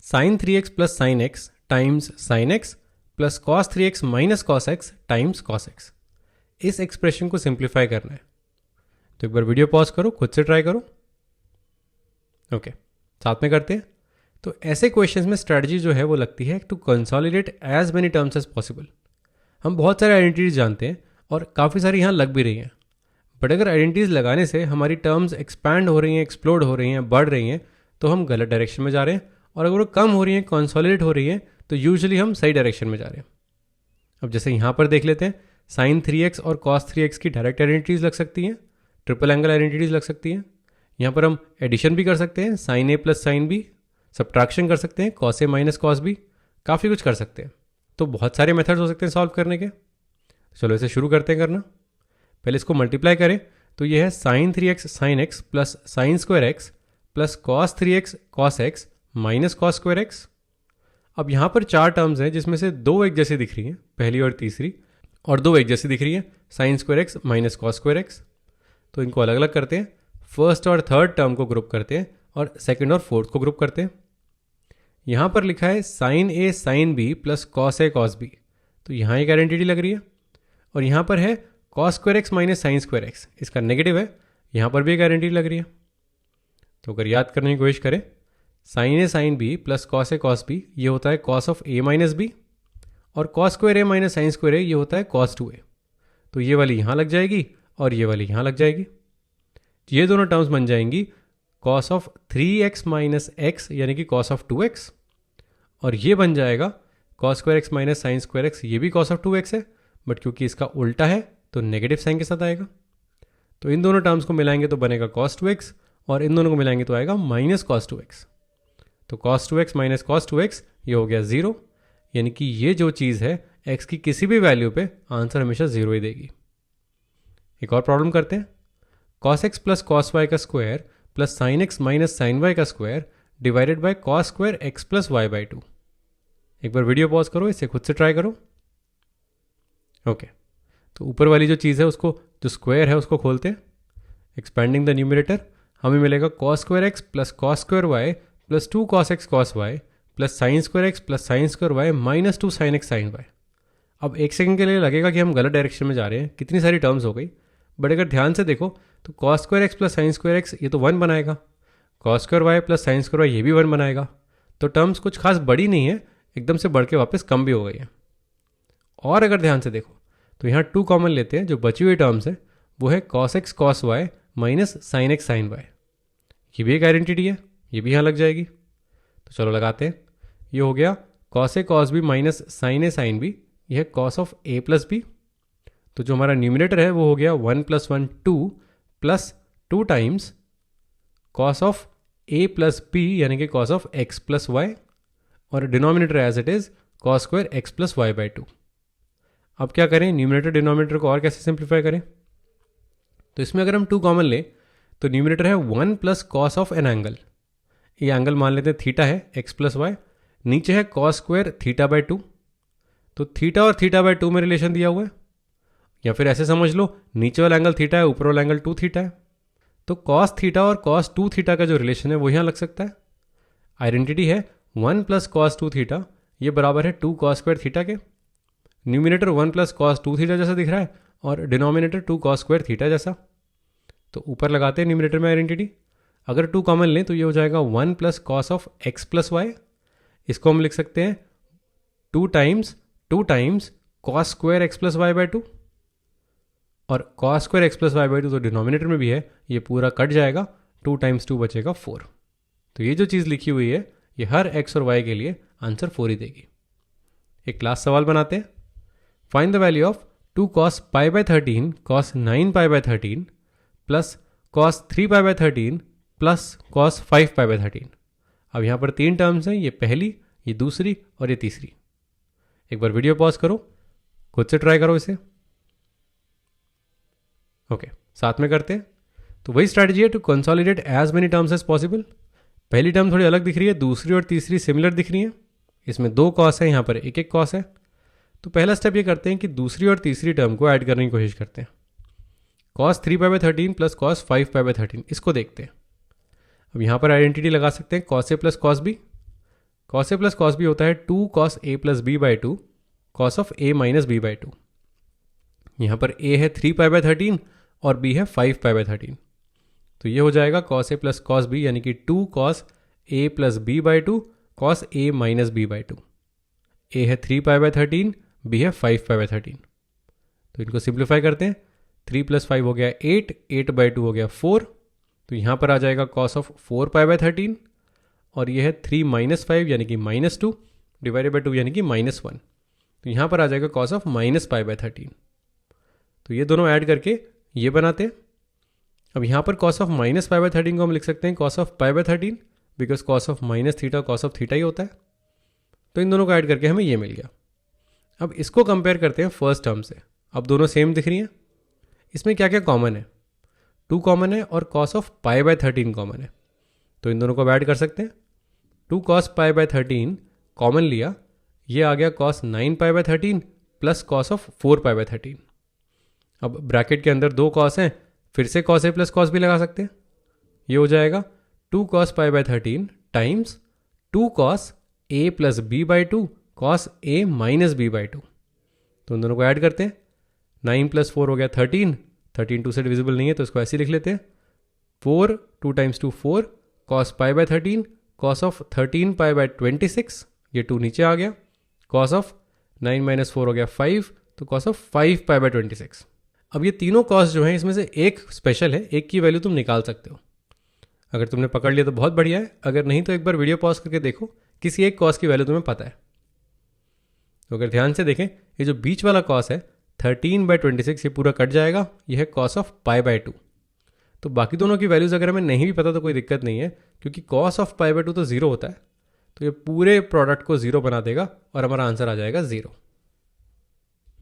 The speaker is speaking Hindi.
Sign 3x plus sine x times sine x plus cos 3x minus cos x times cos x. इस एक्सप्रेशन को सिंप्लीफाई करना है। तो एक बार वीडियो पॉज करो, खुद से ट्राई करो। ओके, साथ में करते हैं। तो ऐसे क्वेश्चंस में स्ट्रैटेजी जो है वो लगती है to consolidate as many terms as possible. हम बहुत सारे आइडेंटिटीज जानते हैं और काफ़ी सारी यहाँ लग भी रही हैं, बट अगर आइडेंटिटीज लगाने से हमारी टर्म्स एक्सपैंड हो रही हैं, एक्सप्लोड हो रही हैं, बढ़ रही हैं, तो हम गलत डायरेक्शन में जा रहे हैं। और अगर वो कम हो रही हैं, कंसोलिडेट हो रही हैं, तो यूजुअली हम सही डायरेक्शन में जा रहे हैं। अब जैसे यहाँ पर देख लेते हैं, साइन 3x और कॉस 3x की डायरेक्ट आइडेंटिटीज लग सकती हैं, ट्रिपल एंगल आइडेंटिटीज लग सकती हैं। यहाँ पर हम एडिशन भी कर सकते हैं, साइन ए प्लस साइन बी, सब्ट्रैक्शन कर सकते हैं, cos a minus cos B, काफ़ी कुछ कर सकते हैं। तो बहुत सारे मेथड्स हो सकते हैं सॉल्व करने के। चलो इसे शुरू करते हैं करना। पहले इसको मल्टीप्लाई करें तो ये है sine 3x sine x plus sine square x plus cos 3x cos x minus cos square x. अब यहाँ पर चार टर्म्स हैं जिसमें से दो एक जैसी दिख रही हैं, पहली और तीसरी, और दो एक जैसी दिख रही है, sign square x minus cos square x. तो इनको अलग अलग करते हैं, फर्स्ट और थर्ड टर्म को ग्रुप करते हैं और सेकंड और फोर्थ को ग्रुप करते हैं। यहाँ पर लिखा है sign a sine b plus cos a cos B, तो यहाँ एक आइडेंटिटी लग रही है। और यहाँ पर है cos square x minus sine square x, इसका नेगेटिव है, यहाँ पर भी एक आइडेंटिटी लग रही है। तो अगर याद करने की कोशिश करें, sine a sine b plus cos a cos b ये होता है cos of a minus b, और cos square a minus sine square a ये होता है कॉस 2a। तो ये वाली यहाँ लग जाएगी और ये वाली यहाँ लग जाएगी। ये दोनों टर्म्स बन जाएंगी cos of 3x minus x यानी कि कॉस ऑफ 2x, और ये बन जाएगा cos square x minus sine square x, ये भी कॉस ऑफ 2x है, बट क्योंकि इसका उल्टा है तो नेगेटिव साइन के साथ आएगा। तो इन दोनों टर्म्स को मिलाएंगे तो बनेगा कॉस 2x, और इन दोनों को मिलाएंगे तो आएगा माइनस कॉस 2x। तो cos 2x minus cos 2x ये हो गया 0, यानी कि ये जो चीज़ है x की किसी भी वैल्यू पे आंसर हमेशा 0 ही देगी। एक और प्रॉब्लम करते हैं, cos x plus cos y का square plus sine x minus sine y का square divided by cos square x plus y by 2। एक बार वीडियो पॉज करो, इसे खुद से ट्राई करो। ओके, तो ऊपर वाली जो चीज़ है उसको, जो स्क्वायर है उसको खोलते हैं, एक्सपेंडिंग द न्यूमरेटर, हमें मिलेगा cos square x plus cos square y plus 2 cos x cos y plus sine square x plus sine square y minus 2 sine x sine y. अब एक सेकंड के लिए लगेगा कि हम गलत डायरेक्शन में जा रहे हैं, कितनी सारी टर्म्स हो गई, बट अगर ध्यान से देखो तो cos square x plus sine square x ये तो 1 बनाएगा, cos square y plus sine square y ये भी 1 बनाएगा। तो टर्म्स कुछ खास बड़ी नहीं है, एकदम से बढ़ के वापस कम भी हो गई है। और अगर ध्यान से देखो तो यहाँ 2 कॉमन लेते हैं, जो बची हुई टर्म्स है वो है cos x cos y minus sine x sine y, ये भी एक आइडेंटिटी है, ये भी यहाँ लग जाएगी। तो चलो लगाते हैं, ये हो गया cos a cos b minus sine a sine b, यह है cos of a plus b. तो जो हमारा न्यूमिनेटर है वो हो गया 1 + 1 2 plus 2 times cos of a plus b यानी कि cos of x plus y, और denominator as it is cos square x plus y by 2। अब क्या करें, न्यूमिनेटर डिनोमिनेटर को और कैसे सिंप्लीफाई करें। तो इसमें अगर हम 2 कॉमन लें तो न्यूमिनेटर है 1 plus cos of an angle, ये एंगल मान लेते हैं थीटा है एक्स प्लस वाई, नीचे है कॉस स्क्वायर थीटा बाई 2। तो थीटा और थीटा बाई 2 में रिलेशन दिया हुआ है, या फिर ऐसे समझ लो नीचे वाला एंगल थीटा है, ऊपर वाला एंगल 2 थीटा है। तो कॉस थीटा और कॉस 2 थीटा का जो रिलेशन है वो यहाँ लग सकता है। आइडेंटिटी है 1 प्लस कॉस 2 थीटा ये बराबर है 2 कॉस स्क्वायर थीटा के। न्यूमिनेटर 1 प्लस कॉस 2 थीटा जैसा दिख रहा है और डिनोमिनेटर 2 कॉस स्क्वायर थीटा जैसा। तो ऊपर लगाते हैं न्यूमिनेटर में आइडेंटिटी, अगर 2 कॉमन लें तो ये हो जाएगा 1 plus cos of x plus y, इसको हम लिख सकते हैं 2 times cos square x plus y by 2, और cos square x plus y by 2 तो डिनोमिनेटर में भी है, ये पूरा कट जाएगा, 2 × 2 बचेगा 4। तो ये जो चीज़ लिखी हुई है ये हर एक्स और वाई के लिए आंसर 4 ही देगी। एक क्लास सवाल बनाते हैं, find the value of 2 cos pi by 13 cos 9 pi by 13 plus cos 3 pi by 13 plus cos 5 pi by 13। अब यहाँ पर 3 टर्म्स हैं, ये पहली, ये दूसरी और ये तीसरी। एक बार वीडियो पॉज करो, खुद से ट्राई करो इसे। ओके, साथ में करते हैं। तो वही स्ट्रैटेजी है to consolidate as many terms as possible. पहली टर्म थोड़ी अलग दिख रही है, दूसरी और तीसरी सिमिलर दिख रही है, इसमें 2 कॉस है, यहाँ पर एक कॉस है। तो पहला स्टेप ये करते हैं कि दूसरी और तीसरी टर्म को ऐड करने की कोशिश करते हैं। cos 3 pi by 13 plus cos 5 pi by 13, इसको देखते हैं। अब यहाँ पर आइडेंटिटी लगा सकते हैं cos a plus cos b। Cos a plus cos b होता है 2 cos a plus b by 2 cos of a minus b by 2। यहाँ पर a है 3π/13 और b है 5π/13, तो ये हो जाएगा cos a plus cos b यानी कि 2 cos a plus b by 2 cos a minus b by 2। a है 3π/13, b है 5π/13, तो इनको सिंप्लीफाई करते हैं। 3 + 5 हो गया 8, 8/2 हो गया 4, तो यहाँ पर आ जाएगा कॉस ऑफ 4π/13 और ये है 3 - 5 यानी कि -2 डिवाइडेड बाई 2 यानी कि -1, तो यहाँ पर आ जाएगा कॉस ऑफ -π/13। तो ये दोनों ऐड करके ये बनाते हैं। अब यहाँ पर कॉस ऑफ -π/13 को हम लिख सकते हैं cos of π/13 because cos of -θ cos of theta ही होता है, तो इन दोनों को ऐड करके हमें ये मिल गया। अब इसको कंपेयर करते हैं फर्स्ट टर्म से। अब दोनों सेम दिख रही हैं। इसमें क्या क्या कॉमन है? 2 कॉमन है और कॉस ऑफ π/13 कॉमन है, तो इन दोनों को ऐड कर सकते हैं। 2 cos π/13 कॉमन लिया, ये आ गया cos 9π/13 प्लस कॉस ऑफ 4π/13। अब ब्रैकेट के अंदर 2 cos हैं, फिर से cos a प्लस कॉस भी लगा सकते हैं। ये हो जाएगा 2 cos π/13 times 2 cos a plus b by 2 cos a minus b by 2, तो उन दोनों को ऐड करते हैं। 9 + 4 हो गया 13, 13 2 से डिविजिबल नहीं है तो इसको ऐसे लिख लेते हैं। 4 2 × 2 4 cos π/13 cos ऑफ 13π/26, ये 2 नीचे आ गया। cos ऑफ 9 - 4 हो गया 5, तो cos ऑफ 5π/26। अब ये तीनों कॉस जो हैं इसमें से एक स्पेशल है, एक की वैल्यू तुम निकाल सकते हो। अगर तुमने पकड़ लिया तो बहुत बढ़िया है, अगर नहीं तो एक बार वीडियो पॉज करके देखो, किसी एक कॉस की वैल्यू तुम्हें पता है। तो अगर ध्यान से देखें, ये जो बीच वाला कॉस है 13/26 ये पूरा कट जाएगा, ये है कॉस ऑफ π/2। तो बाकी दोनों की वैल्यूज़ अगर हमें नहीं भी पता तो कोई दिक्कत नहीं है, क्योंकि कॉस ऑफ π/2 तो 0 होता है, तो ये पूरे प्रोडक्ट को 0 बना देगा और हमारा आंसर आ जाएगा 0।